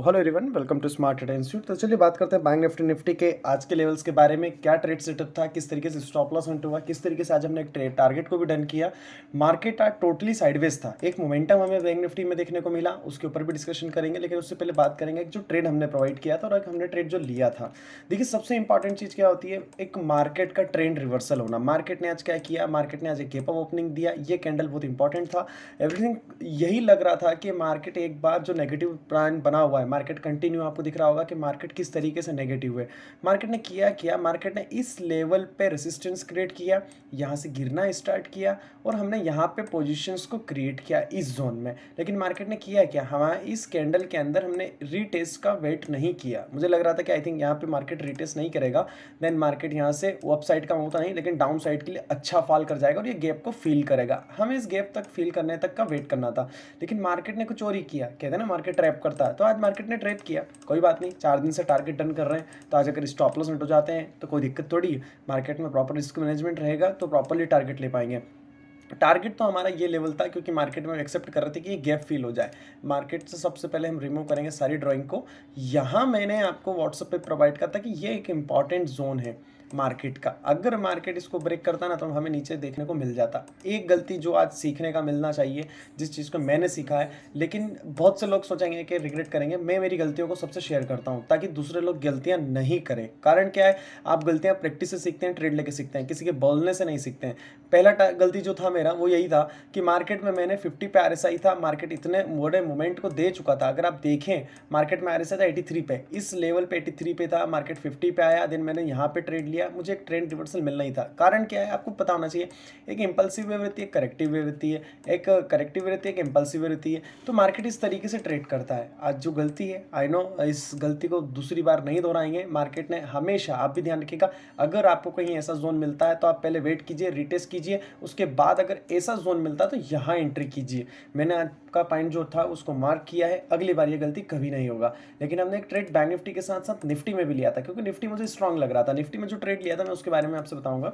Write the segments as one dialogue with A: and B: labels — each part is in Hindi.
A: Hello everyone, welcome to smart trade institute. तो चलिए बात करते हैं बैंक निफ्टी के आज के लेवल्स के बारे में। क्या ट्रेड सेटअप था, किस तरीके से स्टॉप लॉस हिट हुआ, किस तरीके से आज हमने एक ट्रेड टारगेट को भी डन किया। मार्केट आज टोटली साइडवेज था, एक मोमेंटम हमें बैंक निफ्टी में देखने को मिला, उसके ऊपर भी डिस्कशन करेंगे। लेकिन उससे पहले बात करेंगे जो ट्रेड हमने प्रोवाइड किया था और हमने ट्रेड जो लिया था। देखिए, सबसे इंपॉर्टेंट चीज़ क्या होती है, एक मार्केट का ट्रेंड रिवर्सल होना। मार्केट ने आज क्या किया, मार्केट ने आज एक गैप अप ओपनिंग दिया, ये कैंडल बहुत इंपॉर्टेंट था। एवरीथिंग यही लग रहा था कि मार्केट एक बार जो नेगेटिव प्लान बना हुआ है, मार्केट कंटिन्यू, आपको दिख रहा होगा कि मार्केट किस तरीके से नेगेटिव है। मार्केट ने किया मार्केट ने इस लेवल पे रेसिस्टेंस क्रिएट किया, यहाँ से गिरना स्टार्ट किया और हमने यहाँ पे पोजीशंस को क्रिएट किया इस जोन में। लेकिन मार्केट ने किया हमारा इस कैंडल के अंदर हमने रीटेस्ट का वेट नहीं किया। मुझे लग रहा था कि आई थिंक यहाँ पे मार्केट रीटेस्ट नहीं करेगा, देन मार्केट यहाँ से अप साइड का होता नहीं लेकिन डाउन साइड के लिए अच्छा फॉल कर जाएगा और ये गैप को फील करेगा। हमें इस गैप तक फील करने तक का वेट करना था। लेकिन मार्केट ने कुछ और ही किया, कहते हैं ना मार्केट ट्रैप करता है, तो आज मार्केट ने ट्रैप किया। कोई बात नहीं, 4 दिन से टारगेट डन कर रहे हैं, तो आज अगर स्टॉप लॉस हिट हो जाते हैं तो कोई दिक्कत थोड़ी है। मार्केट में प्रॉपर रिस्क मैनेजमेंट रहेगा तो प्रॉपरली टारगेट ले पाएंगे। टारगेट तो हमारा ये लेवल था क्योंकि मार्केट में एक्सेप्ट कर रहे थे कि ये गैप फील हो जाए। मार्केट से सबसे पहले हम रिमूव करेंगे सारी ड्राइंग को। यहाँ मैंने आपको व्हाट्सएप पे प्रोवाइड करा था कि ये एक इंपॉर्टेंट जोन है मार्केट का। अगर मार्केट इसको ब्रेक करता ना तो हमें नीचे देखने को मिल जाता। एक गलती जो आज सीखने का मिलना चाहिए, जिस चीज़ को मैंने सीखा है, लेकिन बहुत से लोग सोचेंगे कि रिग्रेट करेंगे। मैं मेरी गलतियों को सबसे शेयर करता हूँ ताकि दूसरे लोग गलतियाँ नहीं करें। कारण क्या है, आप गलतियाँ प्रैक्टिस से सीखते हैं, ट्रेड लेके सीखते हैं, किसी के बोलने से नहीं सीखते हैं। पहला गलती जो था मेरा वो यही था कि मार्केट में मैंने 50 पे आरएसआई था, मार्केट इतने बड़े मोमेंट को दे चुका था। अगर आप देखें मार्केट में आरएसआई था 83 पे, इस लेवल पे 83 पे था, मार्केट 50 पे आया, देन मैंने यहाँ पे ट्रेड लिया। मुझे एक ट्रेंड रिवर्सल मिलना ही था। कारण क्या है, आपको पता होना चाहिए, एक इंपल्सिव वे रहती है, करेक्टिव वे रहती है, एक करेक्टिव वे रहती है, एक इंपल्सिव वे रहती है। तो मार्केट इस तरीके से ट्रेड करता है। आज जो गलती है, आई नो इस गलती को दूसरी बार नहीं दोहराएंगे। मार्केट ने हमेशा, आप भी ध्यान रखिएगा, अगर आपको कहीं ऐसा जोन मिलता है तो आप पहले वेट कीजिए, रिटेस्ट कीजिए, उसके बाद अगर ऐसा जोन मिलता है तो यहाँ एंट्री कीजिए। मैंने आज का पॉइंट जो था उसको मार्क किया है, अगली बार ये गलती कभी नहीं होगा। लेकिन हमने एक ट्रेड बैंक निफ्टी के साथ साथ निफ्टी में भी लिया था, क्योंकि निफ्टी मुझे स्ट्रांग लग रहा था। निफ्टी में जो ट्रेड लिया था मैं उसके बारे में आपसे बताऊंगा।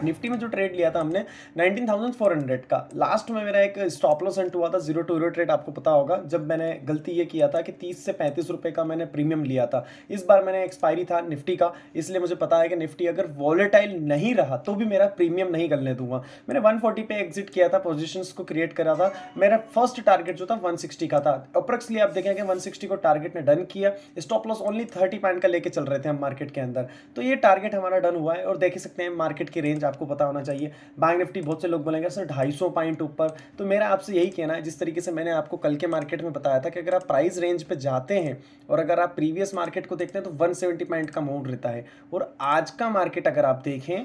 A: निफ्टी में जो ट्रेड लिया था हमने 19,400 का, लास्ट में मेरा एक स्टॉप लॉस हिट हुआ था 0 to 0 ट्रेड। आपको पता होगा जब मैंने गलती ये किया था कि 30 से 35 रुपए का मैंने प्रीमियम लिया था। इस बार मैंने एक्सपायरी था निफ्टी का, इसलिए मुझे पता है कि निफ्टी अगर वॉलेटाइल नहीं रहा तो भी मेरा प्रीमियम नहीं करने दूंगा। मैंने 140 पे एग्जिट किया था, पोजिशन को क्रिएट करा था। मेरा फर्स्ट टारगेट जो था 160 का था। अप्रोक्सली आप देखेंगे 160 को टारगेट ने डन किया। स्टॉप लॉस ओनली 30 पॉइंट का लेके चल रहे थे हम मार्केट के अंदर, तो ये टारगेट हमारा डन हुआ है। और देख सकते हैं मार्केट की रेंज आपको पता होना चाहिए। बैंक निफ्टी बहुत से लोग बोलेंगे सर 250 पॉइंट ऊपर, तो मेरा आपसे यही कहना है, जिस तरीके से मैंने आपको कल के मार्केट में बताया था कि अगर आप प्राइस रेंज पे जाते हैं और अगर आप प्रीवियस मार्केट को देखते हैं तो 170 पॉइंट का मूव रहता है। और आज का मार्केट अगर आप देखें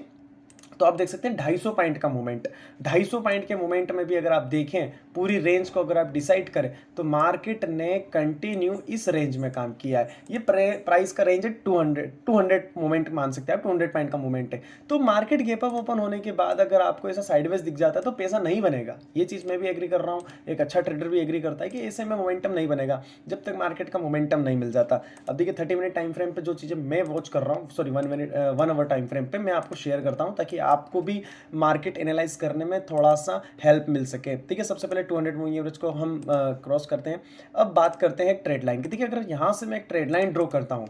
A: तो आप देख सकते हैं 250 पॉइंट का मूवमेंट। 250 पॉइंट के मूवमेंट में भी अगर आप देखें पूरी रेंज को अगर आप डिसाइड करें तो मार्केट ने कंटिन्यू इस रेंज में काम किया है। ये प्राइस का रेंज है 200 मूवमेंट मान सकते हैं आप, 200 पॉइंट का मूवमेंट है। तो मार्केट गैप अप ओपन होने के बाद अगर आपको ऐसा साइडवेज दिख जाता है तो पैसा नहीं बनेगा। ये चीज़ मैं भी एग्री कर रहा हूँ, एक अच्छा ट्रेडर भी एग्री करता है कि ऐसे में मोमेंटम नहीं बनेगा जब तक मार्केट का मोमेंटम नहीं मिल जाता। अब देखिए 30 मिनट टाइम फ्रेम पे जो चीज़ें मैं वॉच कर रहा हूँ, सॉरी 1 आवर टाइम फ्रेम पे मैं आपको शेयर करता हूँ ताकि आपको भी मार्केट एनालाइज करने में थोड़ा सा हेल्प मिल सके। ठीक है, सबसे पहले 200 मूविंग एवरेज को हम क्रॉस करते हैं। अब बात करते हैं ट्रेड लाइन की। देखिए, अगर यहाँ से मैं एक ट्रेड लाइन ड्रॉ करता हूँ,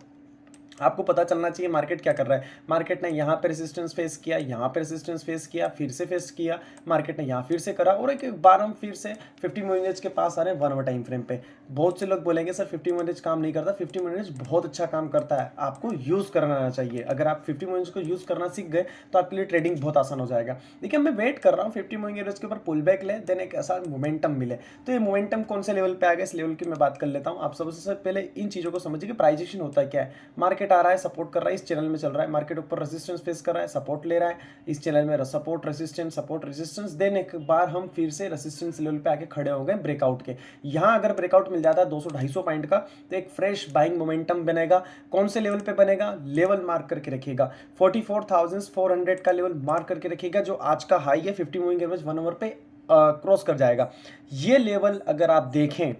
A: आपको पता चलना चाहिए मार्केट क्या कर रहा है। मार्केट ने यहाँ पे रेजिस्टेंस फेस किया, यहाँ पे रेजिस्टेंस फेस किया, फिर से फेस किया, मार्केट ने यहाँ फिर से करा और एक बार हम फिर से 50 मूविंग एवरेज के पास आ रहे हैं 1 आवर टाइम फ्रेम पे। बहुत से लोग बोलेंगे सर 50 मूविंग एवरेज काम नहीं करता। 50 मूविंग एवरेज बहुत अच्छा काम करता है, आपको यूज़ करना आना चाहिए। अगर आप 50 मूविंग एवरेज को यूज़ करना सीख गए तो आपके लिए ट्रेडिंग बहुत आसान हो जाएगा। देखिए, मैं वेट कर रहा हूँ 50 मूविंग एवरेज के ऊपर पुल बैक ले, देन एक ऐसा मोमेंटम मिले। तो ये मोमेंटम कौन से लेवल पे आ गया, इस लेवल की मैं बात कर लेता हूँ। आप सबसे पहले इन चीज़ों को समझिए कि प्राइजेशन होता है क्या है। मार्केट आ रहा है, सपोर्ट कर इस चैनल में चल रहा है, मार्केट ऊपर रेजिस्टेंस फेस कर रहा है, सपोर्ट ले रहा है, इस चैनल में सपोर्ट रेजिस्टेंस, देन एक बार हम फिर से रेजिस्टेंस लेवल पे आके खड़े हो गए ब्रेकआउट के। यहां अगर ब्रेकआउट मिल जाता है 200-250 पॉइंट का तो एक फ्रेश बाइंग मोमेंटम बनेगा। कौन से लेवल पे बनेगा, लेवल मार्क करके रखिएगा, 44,400 का लेवल मार्क करके रखिएगा, जो आज का हाई है 50 मूविंग एवरेज 1 आवर पे क्रॉस कर जाएगा। ये लेवल अगर आप देखें,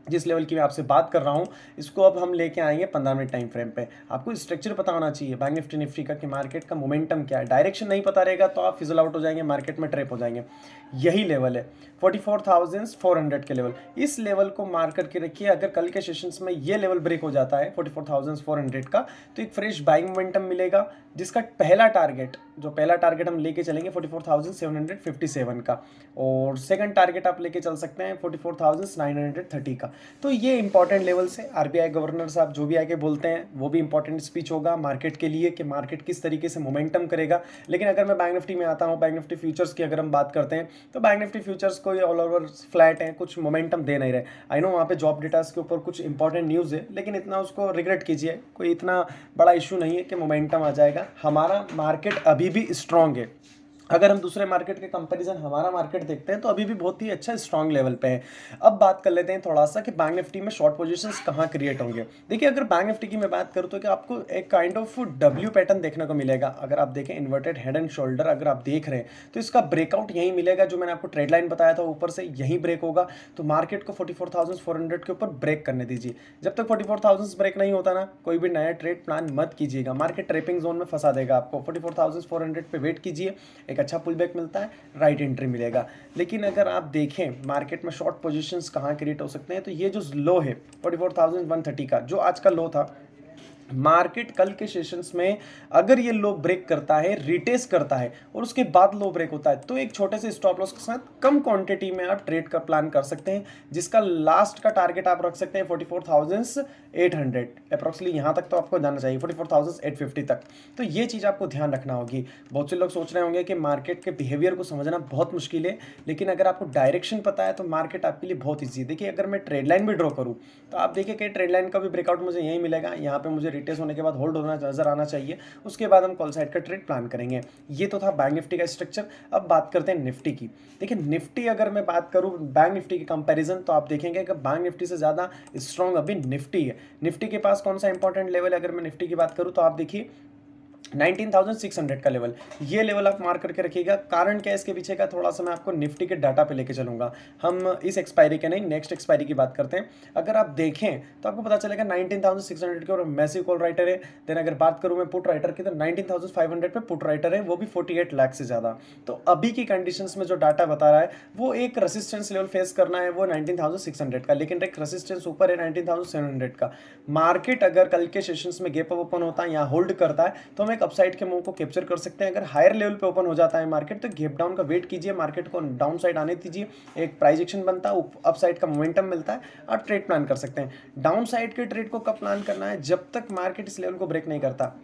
A: जिस लेवल की मैं आपसे बात कर रहा हूँ, इसको अब हम लेके आएंगे 15 मिनट टाइम फ्रेम पे। आपको स्ट्रक्चर पता होना चाहिए बैंक निफ्टी का कि मार्केट का मोमेंटम क्या है। डायरेक्शन नहीं पता रहेगा तो आप फिजल आउट हो जाएंगे, मार्केट में ट्रैप हो जाएंगे। यही लेवल है 44,400 के लेवल, इस लेवल को मार्क करके रखिए। अगर कल के सेशंस में ये लेवल ब्रेक हो जाता है 44,400 का, तो एक फ्रेश बाइंग मोमेंटम मिलेगा, जिसका पहला टारगेट हम लेके चलेंगे 44,757 का, और सेकंड टारगेट आप लेके चल सकते हैं 44,930 का। तो ये इंपॉर्टेंट लेवल्स है। आरबीआई गवर्नर साहब जो भी आके बोलते हैं वो भी इंपॉर्टेंट स्पीच होगा मार्केट के लिए कि मार्केट किस तरीके से मोमेंटम करेगा। लेकिन अगर मैं बैंक निफ्टी में आता हूँ, बैंक निफ्टी फ्यूचर्स की अगर हम बात करते हैं, तो बैंक निफ्टी फ्यूचर्स को ऑल ओवर फ्लैट है, कुछ मोमेंटम दे नहीं रहे। आई नो वहाँ पे जॉब डेटास के ऊपर कुछ इंपॉर्टेंट न्यूज़ है, लेकिन इतना उसको रिग्रेट कीजिए, कोई इतना बड़ा इशू नहीं है कि मोमेंटम आ जाएगा। हमारा मार्केट अभी भी स्ट्रांग है। अगर हम दूसरे मार्केट के कंपैरिजन हमारा मार्केट देखते हैं तो अभी भी बहुत ही अच्छा स्ट्रांग लेवल पे है। अब बात कर लेते हैं थोड़ा सा कि बैंक निफ्टी में शॉर्ट पोजीशंस कहाँ क्रिएट होंगे। देखिए, अगर बैंक निफ्टी की मैं बात करूँ तो कि आपको एक काइंड ऑफ डब्ल्यू पैटर्न देखने को मिलेगा। अगर आप देखें इन्वर्टेड हेड एंड शोल्डर अगर आप देख रहे हैं तो इसका ब्रेकआउट यही मिलेगा, जो मैंने आपको ट्रेड लाइन बताया था ऊपर से यही ब्रेक होगा। तो मार्केट को 44,400 के ऊपर ब्रेक करने दीजिए। जब तक 44,000 ब्रेक नहीं होता ना, कोई भी नया ट्रेड प्लान मत कीजिएगा, मार्केट ट्रेपिंग जोन में फंसा देगा आपको। 44,400 पे वेट कीजिए, एक अच्छा पुल बैक मिलता है, राइट एंट्री मिलेगा। लेकिन अगर आप देखें मार्केट में शॉर्ट पोजीशंस कहाँ क्रिएट हो सकते हैं, तो ये जो लो है 44,130 का, जो आज का लो था, मार्केट कल के सेशंस में अगर ये लो ब्रेक करता है, रिटेस्ट करता है और उसके बाद लो ब्रेक होता है, तो एक छोटे से स्टॉप लॉस के साथ कम क्वांटिटी में आप ट्रेड का प्लान कर सकते हैं, जिसका लास्ट का टारगेट आप रख सकते हैं 44,800 अप्रोक्सीमेटली। यहाँ तक तो आपको जाना चाहिए 44,850 तक। तो ये चीज़ आपको ध्यान रखना होगी। बहुत से लोग सोच रहे होंगे कि मार्केट के बिहेवियर को समझना बहुत मुश्किल है, लेकिन अगर आपको डायरेक्शन पता है तो मार्केट आपके लिए बहुत ईजी है। देखिए, अगर मैं ट्रेड लाइन भी ड्रॉ करूँ तो आप देखिए कि ट्रेड लाइन का भी ब्रेकआउट मुझे यही मिलेगा। यहाँ पे मुझे रिटेस्ट होने के बाद होल्ड होना नजर आना चाहिए, उसके बाद हम कॉल साइड का ट्रेड प्लान करेंगे। ये तो था बैंक निफ्टी का स्ट्रक्चर। अब बात करते हैं निफ्टी की। देखिए, निफ्टी अगर मैं बात करूं बैंक निफ्टी की कंपैरिजन, तो आप देखेंगे कि बैंक निफ्टी से ज़्यादा स्ट्रॉन्ग अभी निफ्टी है। निफ्टी के पास कौन सा इंपॉर्टेंट लेवल है, अगर मैं निफ्टी की बात करूं तो आप देखिए 19,600 का लेवल, ये लेवल आप मार्क करके रखिएगा। कारण क्या है इसके पीछे का, थोड़ा सा मैं आपको निफ्टी के डाटा पे लेके चलूंगा। हम इस एक्सपायरी के नहीं, नेक्स्ट एक्सपायरी की बात करते हैं। अगर आप देखें तो आपको पता चलेगा 19,600 के और मैसिव कॉल राइटर है। देन अगर बात करूं मैं पुट राइटर की, तो 19,500 पे पुट राइटर है, वो भी 48 लाख से ज़्यादा। तो अभी की कंडीशंस में जो डाटा बता रहा है वो एक रेसिस्टेंस लेवल फेस करना है, वो 19,600 का, लेकिन एक रेसिस्टेंस ऊपर है 19,700 का। मार्केट अगर कल के सेशंस में गैप अप ओपन होता है या होल्ड करता है तो हम एक अपसाइड के मूव को कैप्चर कर सकते हैं। अगर हायर लेवल पे ओपन हो जाता है मार्केट, तो गैप डाउन का वेट कीजिए, मार्केट को डाउन साइड आने दीजिए, एक प्राइस एक्शन बनता है, अपसाइड का मोमेंटम मिलता है, आप ट्रेड प्लान कर सकते हैं। डाउन साइड के ट्रेड को कब प्लान करना है, जब तक मार्केट इस लेवल को ब्रेक नहीं करता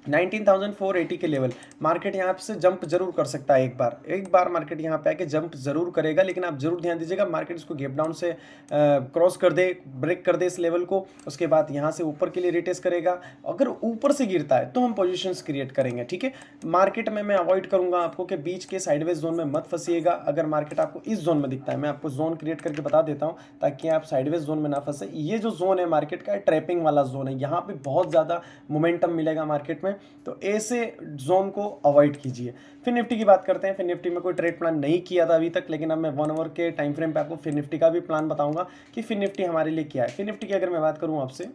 A: 19,480 के लेवल। मार्केट यहाँ से जंप जरूर कर सकता है, एक बार मार्केट यहाँ पे आके जंप जरूर करेगा, लेकिन आप जरूर ध्यान दीजिएगा मार्केट इसको गैप डाउन से क्रॉस कर दे, ब्रेक कर दे इस लेवल को, उसके बाद यहाँ से ऊपर के लिए रिटेस्ट करेगा। अगर ऊपर से गिरता है तो हम पोजीशंस क्रिएट करेंगे, ठीक है। मार्केट में मैं अवॉइड करूंगा आपको कि बीच के साइडवेज जोन में मत फंसिएगा। अगर मार्केट आपको इस जोन में दिखता है, मैं आपको जोन क्रिएट करके बता देता हूँ ताकि आप साइडवेज जोन में ना फंसे। ये जो जोन है मार्केट का, ट्रैपिंग वाला जोन है, यहाँ पे बहुत ज़्यादा मोमेंटम मिलेगा मार्केट में, तो ऐसे जोन को अवॉइड कीजिए। फिर निफ्टी की बात करते हैं। फिर निफ्टी में कोई ट्रेड प्लान नहीं किया था अभी तक, लेकिन अब मैं 1 आवर के टाइम फ्रेम पे आपको फिर निफ्टी का भी प्लान बताऊंगा कि फिर निफ्टी हमारे लिए क्या है। फिर निफ्टी की अगर मैं बात करूं आपसे,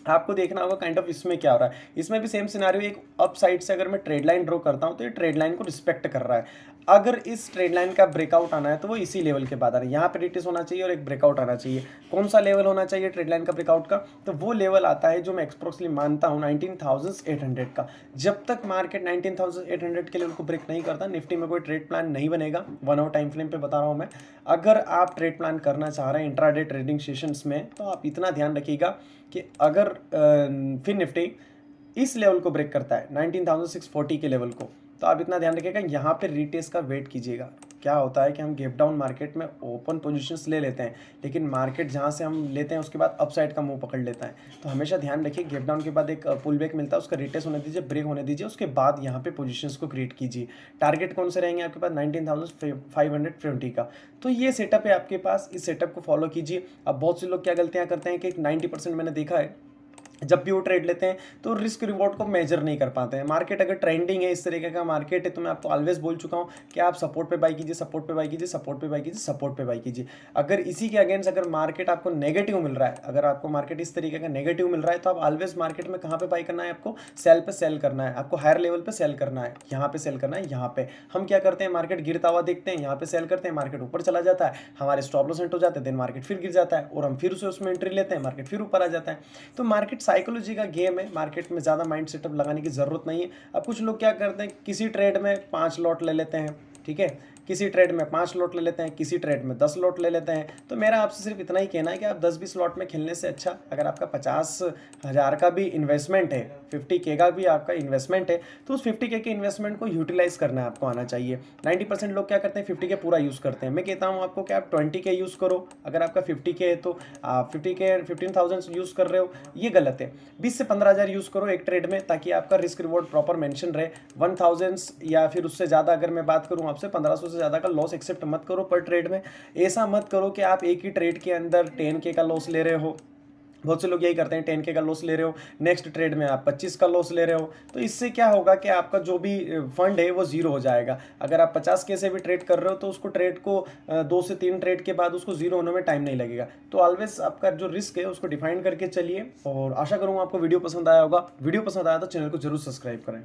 A: आपको देखना होगा काइंड ऑफ इसमें क्या हो रहा है। इसमें भी सेम सिनारियो, एक अप साइड से अगर मैं ट्रेड लाइन ड्रॉ करता हूं तो ये ट्रेड लाइन को रिस्पेक्ट कर रहा है। अगर इस ट्रेड लाइन का ब्रेकआउट आना है तो वो इसी लेवल के बाद आ रहा है, यहाँ पे रिटेस्ट होना चाहिए और एक ब्रेकआउट आना चाहिए। कौन सा लेवल होना चाहिए ट्रेड लाइन का ब्रेकआउट का, तो वो लेवल आता है जो मैं एक्सप्रोक्सली मानता हूँ 19,800 का। जब तक मार्केट 19,800 के लेवल को ब्रेक नहीं करता, निफ्टी में कोई ट्रेड प्लान नहीं बनेगा। 1 आवर टाइम फ्रेम पे बता रहा हूँ मैं। अगर आप ट्रेड प्लान करना चाह रहे हैं इंट्राडे ट्रेडिंग सेशंस में, तो आप इतना ध्यान रखिएगा कि अगर फिर निफ्टी इस लेवल को ब्रेक करता है 19,640 के लेवल को, तो आप इतना ध्यान रखिएगा यहाँ पे रिटेस्ट का वेट कीजिएगा। क्या होता है कि हम गैप डाउन मार्केट में ओपन पोजीशंस ले लेते हैं, लेकिन मार्केट जहाँ से हम लेते हैं उसके बाद अपसाइड का मुंह पकड़ लेता है। तो हमेशा ध्यान रखिए, गैप डाउन के बाद एक पुल बैक मिलता है, उसका रिटेस्ट होने दीजिए, ब्रेक होने दीजिए, उसके बाद यहाँ पे पोजीशंस को क्रिएट कीजिए। टारगेट कौन से रहेंगे आपके पास, 19,520 का। तो ये सेटअप है आपके पास, इस सेटअप को फॉलो कीजिए। अब बहुत से लोग क्या गलतियाँ करते हैं कि 90% मैंने देखा है जब भी वो ट्रेड लेते हैं तो रिस्क रिवॉर्ड को मेजर नहीं कर पाते हैं। मार्केट अगर ट्रेंडिंग है, इस तरीके का मार्केट है, तो मैं आपको ऑलवेज बोल चुका हूँ कि आप सपोर्ट पे बाई कीजिए, सपोर्ट पे बाई कीजिए, सपोर्ट पे बाई कीजिए, सपोर्ट पे बाई कीजिए। अगर इसी के अगेंस्ट अगर मार्केट आपको नेगेटिव मिल रहा है, अगर आपको मार्केट इस तरीके का नेगेटिव मिल रहा है, तो आप ऑलवेज मार्केट में कहाँ पे बाई करना है, आपको सेल पे सेल करना है, आपको हायर लेवल पे सेल करना है, यहाँ पे सेल करना है, यहाँ पे। हम क्या करते हैं, मार्केट गिरता हुआ देखते हैं, यहाँ पे सेल करते हैं, मार्केट ऊपर चला जाता है, हमारे स्टॉप लॉस हिट हो जाते हैं, देन मार्केट फिर गिर जाता है और हम फिर उसे उसमें एंट्री लेते हैं, मार्केट फिर ऊपर आ जाता है। तो मार्केट साइकोलॉजी का गेम है, मार्केट में ज़्यादा माइंड सेटअप लगाने की ज़रूरत नहीं है। अब कुछ लोग क्या करते हैं, किसी ट्रेड में 5 लॉट ले लेते हैं, ठीक है, किसी ट्रेड में 5 लॉट ले लेते हैं, किसी ट्रेड में 10 लॉट ले लेते हैं। तो मेरा आपसे सिर्फ इतना ही कहना है कि आप 10-20 लॉट में खेलने से अच्छा, अगर आपका 50,000 का भी इन्वेस्टमेंट है, 50K का भी आपका इन्वेस्टमेंट है, तो उस 50K के इन्वेस्टमेंट को यूटिलाइज करना है, आपको आना चाहिए। 90% लोग क्या करते हैं, 50K पूरा यूज़ करते हैं। मैं कहता हूँ आपको कि आप 20K यूज़ करो। अगर आपका 50K है तो आप 50K 15,000 यूज़ कर रहे हो, ये गलत है। 20 से 15,000 यूज़ करो एक ट्रेड में, ताकि आपका रिस्क रिवॉर्ड प्रॉपर मेंशन रहे। 1,000 या फिर उससे ज़्यादा अगर मैं बात करूँ आपसे, 1500 से ज़्यादा का लॉस एक्सेप्ट मत करो पर ट्रेड में। ऐसा मत करो कि आप एक ही ट्रेड के अंदर 10K का लॉस ले रहे हो। बहुत से लोग यही करते हैं, 10K का लॉस ले रहे हो, नेक्स्ट ट्रेड में आप 25 का लॉस ले रहे हो। तो इससे क्या होगा कि आपका जो भी फंड है वो जीरो हो जाएगा। अगर आप 50K से भी ट्रेड कर रहे हो तो उसको ट्रेड को 2 से 3 ट्रेड के बाद उसको जीरो होने में टाइम नहीं लगेगा। तो ऑलवेज आपका जो रिस्क है उसको डिफाइन करके चलिए, और आशा करूँगा आपको वीडियो पसंद आया होगा। वीडियो पसंद आया तो चैनल को जरूर सब्सक्राइब करें।